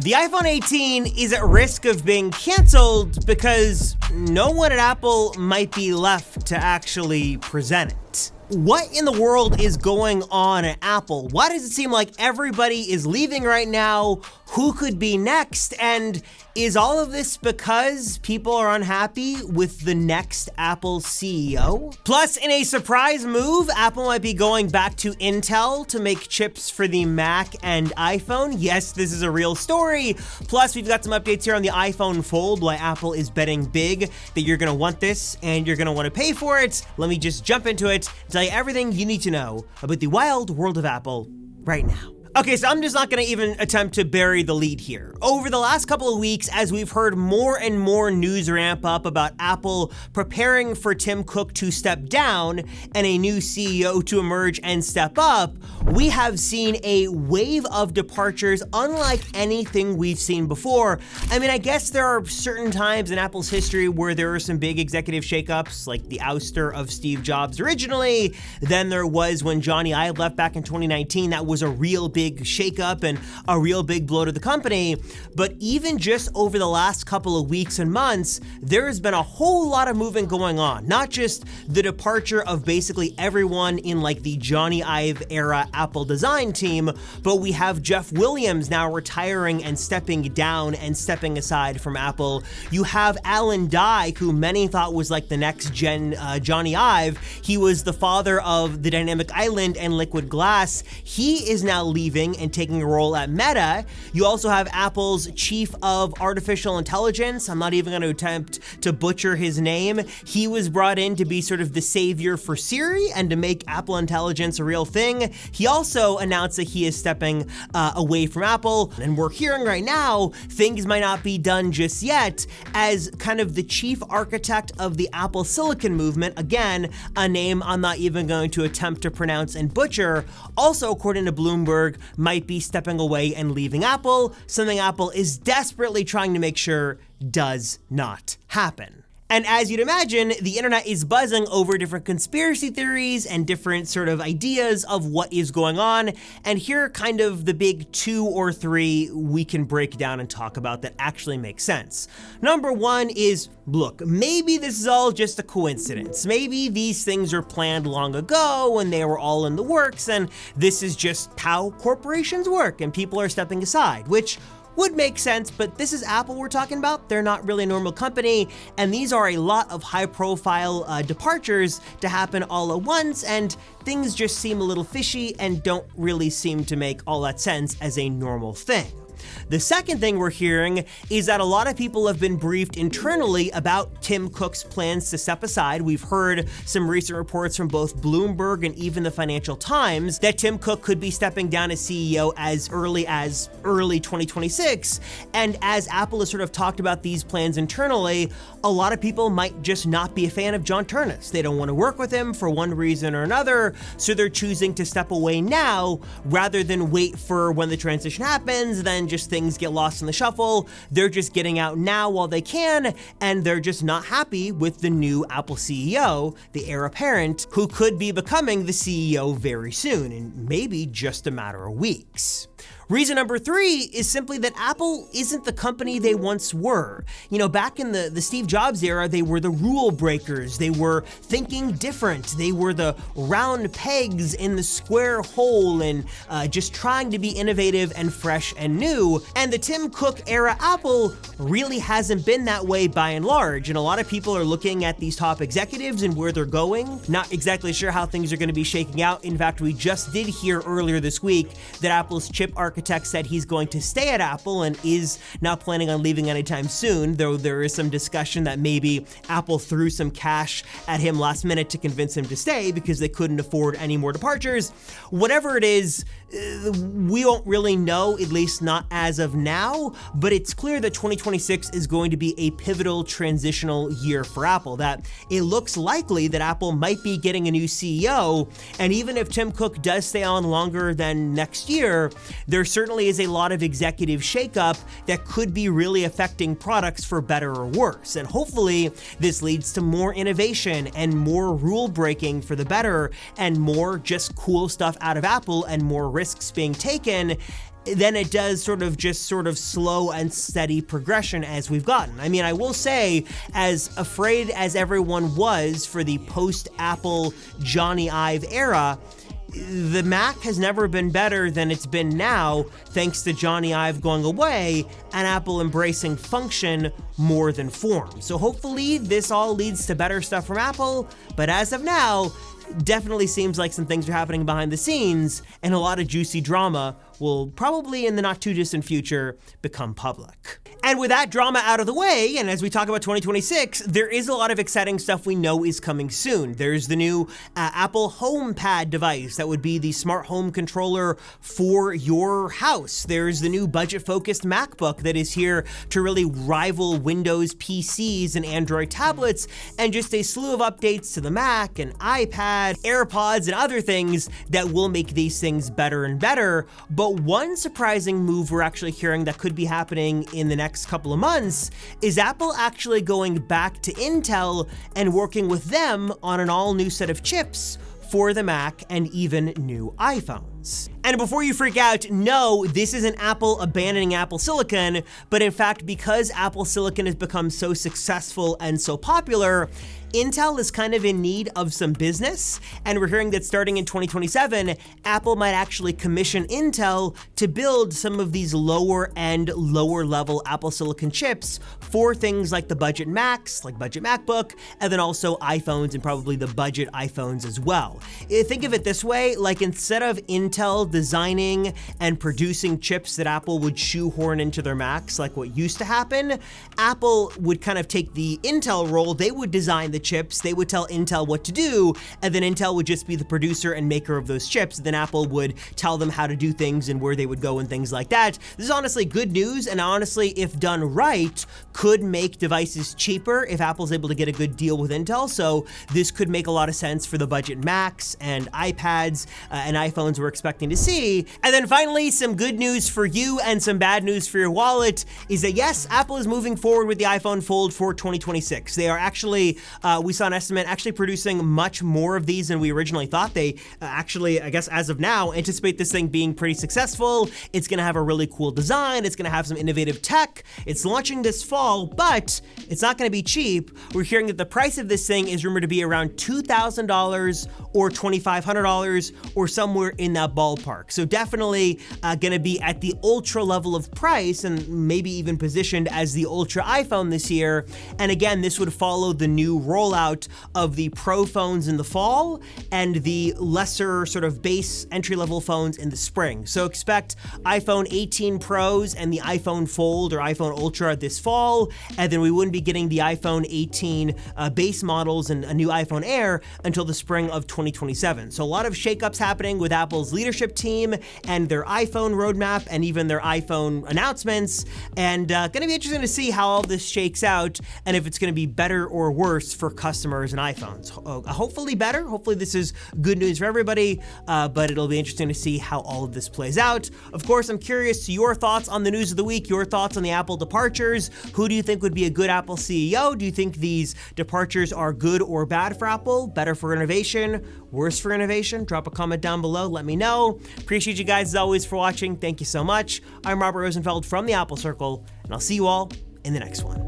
The iPhone 18 is at risk of being canceled because no one at Apple might be left to actually present it. What in the world is going on at Apple? Why does it seem like everybody is leaving right now? Who could be next? And is all of this because people are unhappy with the next Apple CEO? Plus, in a surprise move, Apple might be going back to Intel to make chips for the Mac and iPhone. Yes, this is a real story. Plus, we've got some updates here on the iPhone Fold, why Apple is betting big that you're gonna want this and you're gonna wanna pay for it. Let me just jump into it, tell you everything you need to know about the wild world of Apple right now. Okay, so I'm just not gonna even attempt to bury the lead here. Over the last couple of weeks, as we've heard more and more news ramp up about Apple preparing for Tim Cook to step down and a new CEO to emerge and step up, we have seen a wave of departures unlike anything we've seen before. I mean, I guess there are certain times in Apple's history where there are some big executive shakeups, like the ouster of Steve Jobs originally. Then there was when Johnny Ive left back in 2019. That was a real big shakeup and a real big blow to the company. But even just over the last couple of weeks and months, there has been a whole lot of movement going on. Not just the departure of basically everyone in like the Johnny Ive era Apple design team, but we have Jeff Williams now retiring and stepping down and stepping aside from Apple. You have Alan Dye, who many thought was like the next gen Johnny Ive. He was the father of the Dynamic Island and Liquid Glass. He is now leaving and taking a role at Meta. You also have Apple's chief of artificial intelligence. I'm not even going to attempt to butcher his name. He was brought in to be sort of the savior for Siri and to make Apple Intelligence a real thing. He also announced that he is stepping away from Apple, and we're hearing right now things might not be done just yet, as kind of the chief architect of the Apple Silicon movement, again, a name I'm not even going to attempt to pronounce and butcher, also according to Bloomberg, might be stepping away and leaving Apple, something Apple is desperately trying to make sure does not happen. And as you'd imagine, the internet is buzzing over different conspiracy theories and different sort of ideas of what is going on. And here are kind of the big 2 or 3 we can break down and talk about that actually make sense. Number 1 is, look, maybe this is all just a coincidence. Maybe these things are planned long ago and they were all in the works, and this is just how corporations work and people are stepping aside, which would make sense, but this is Apple we're talking about. They're not really a normal company, and these are a lot of high-profile departures to happen all at once, and things just seem a little fishy and don't really seem to make all that sense as a normal thing. The second thing we're hearing is that a lot of people have been briefed internally about Tim Cook's plans to step aside. We've heard some recent reports from both Bloomberg and even the Financial Times that Tim Cook could be stepping down as CEO as early 2026. And as Apple has sort of talked about these plans internally, a lot of people might just not be a fan of John Turnus. They don't want to work with him for one reason or another, so they're choosing to step away now rather than wait for when the transition happens, then just things get lost in the shuffle. They're just getting out now while they can, and they're just not happy with the new Apple CEO, the heir apparent, who could be becoming the CEO very soon, in maybe just a matter of weeks. Reason number 3 is simply that Apple isn't the company they once were. You know, back in the Steve Jobs era, they were the rule breakers. They were thinking different. They were the round pegs in the square hole and just trying to be innovative and fresh and new. And the Tim Cook era Apple really hasn't been that way by and large. And a lot of people are looking at these top executives and where they're going, not exactly sure how things are going to be shaking out. In fact, we just did hear earlier this week that Apple's chip architect said he's going to stay at Apple and is not planning on leaving anytime soon, though there is some discussion that maybe Apple threw some cash at him last minute to convince him to stay because they couldn't afford any more departures. Whatever it is, we don't really know, at least not as of now, but it's clear that 2026 is going to be a pivotal transitional year for Apple, that it looks likely that Apple might be getting a new CEO, and even if Tim Cook does stay on longer than next year, there certainly is a lot of executive shakeup that could be really affecting products for better or worse, and hopefully this leads to more innovation and more rule breaking for the better and more just cool stuff out of Apple and more risks being taken. than it does sort of slow and steady progression as we've gotten. I mean, I will say, as afraid as everyone was for the post-Apple Johnny Ive era, the Mac has never been better than it's been now, thanks to Johnny Ive going away and Apple embracing function more than form. So hopefully this all leads to better stuff from Apple, but as of now, definitely seems like some things are happening behind the scenes, and a lot of juicy drama will probably in the not too distant future become public. And with that drama out of the way, and as we talk about 2026, there is a lot of exciting stuff we know is coming soon. There's the new Apple HomePad device that would be the smart home controller for your house. There's the new budget-focused MacBook that is here to really rival Windows PCs and Android tablets, and just a slew of updates to the Mac and iPad, AirPods, and other things that will make these things better and better. But one surprising move we're actually hearing that could be happening in the next couple of months is Apple actually going back to Intel and working with them on an all-new set of chips for the Mac and even new iPhones. And before you freak out, no, this isn't Apple abandoning Apple Silicon, but in fact, because Apple Silicon has become so successful and so popular, Intel is kind of in need of some business, and we're hearing that starting in 2027, Apple might actually commission Intel to build some of these lower-end, lower-level Apple Silicon chips for things like the budget Macs, like budget MacBook, and then also iPhones and probably the budget iPhones as well. Think of it this way, like instead of Intel designing and producing chips that Apple would shoehorn into their Macs like what used to happen, Apple would kind of take the Intel role. They would design the chips, they would tell Intel what to do, and then Intel would just be the producer and maker of those chips. Then Apple would tell them how to do things and where they would go and things like that. This is honestly good news, and honestly, if done right, could make devices cheaper if Apple's able to get a good deal with Intel. So this could make a lot of sense for the budget Macs and iPads and iPhones we're expecting to see. And then finally, some good news for you and some bad news for your wallet is that yes, Apple is moving forward with the iPhone Fold for 2026. They are actually we saw an estimate actually producing much more of these than we originally thought. They actually, I guess as of now, anticipate this thing being pretty successful. It's gonna have a really cool design. It's gonna have some innovative tech. It's launching this fall, but it's not gonna be cheap. We're hearing that the price of this thing is rumored to be around $2,000 or $2,500 or somewhere in that ballpark. So definitely gonna be at the ultra level of price and maybe even positioned as the ultra iPhone this year. And again, this would follow the new rollout of the Pro phones in the fall and the lesser sort of base entry-level phones in the spring. So expect iPhone 18 Pros and the iPhone Fold or iPhone Ultra this fall, and then we wouldn't be getting the iPhone 18 base models and a new iPhone Air until the spring of 2027. So a lot of shakeups happening with Apple's leadership team and their iPhone roadmap and even their iPhone announcements, and gonna be interesting to see how all this shakes out and if it's gonna be better or worse for customers and iPhones. Hopefully better. Hopefully this is good news for everybody, but it'll be interesting to see how all of this plays out. Of course, I'm curious to your thoughts on the news of the week, your thoughts on the Apple departures. Who do you think would be a good Apple CEO? Do you think these departures are good or bad for Apple? Better for innovation? Worse for innovation? Drop a comment down below. Let me know. Appreciate you guys as always for watching. Thank you so much. I'm Robert Rosenfeld from the Apple Circle, and I'll see you all in the next one.